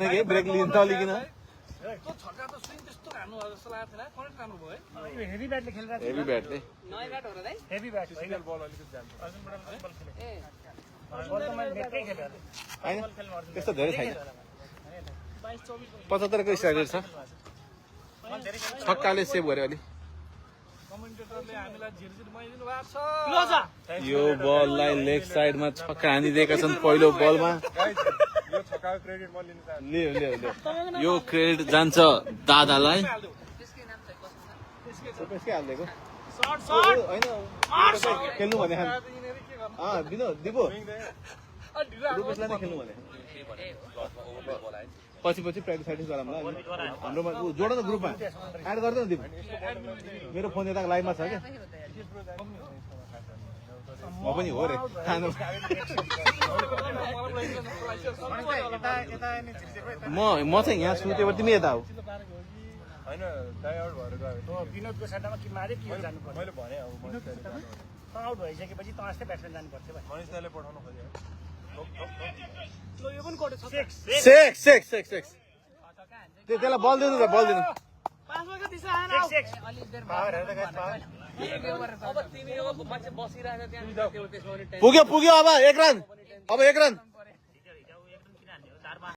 brake लिन्छ अलिकन heavy ब्याटले खेलिरहेको heavy ब्याटले heavy bat होइन बल अलिकति जान्छ बल त मैले नेटकै खेले हैन त्यस्तो धेरै छैन 75 को स्ट्राइक रेट छ छक्काले सेभ गर्यो अलि कमेन्टेटरले हामीलाई झिरझिर माइदिनु भएको छ यो बललाई लेग साइडमा छक्का हानिदिएका छन् पहिलो बलमा यो छक्काको क्रेडिट म लिन चाहन्छु लियो यो क्रेडिट जान्छ दादालाई त्यसकै हाल्दिएको शॉट शॉट हैन खेल्नु भने विनोद दिपो रुपेशलाई नै खेल्नु भने पछि प्र्याक्टिस गरौँला हाम्रोमा जोड न ग्रुपमा एड गर्दैन दिपो मेरो फोन यता लाइभमा छ क्या म पनि हो रे म चाहिँ यहाँ सुतेपछि तिमी यता हो हैन डाइआउट भएर गयो विनोदको सट्टामा कि मारे कि जानु पर्छ मैले भने अब आउट भइसकेपछि त आस्ते ब्याट्सम्यान जानु पर्छ भाइ मनिष दाइले पठाउन खोज्यो यो पनि कोटे सेक्स त्यसलाई बल दिनु त बल दिनु पाँचमा कति छ आएन पावर हेर्दा गाइस पावर पुग्यो अब 1 रन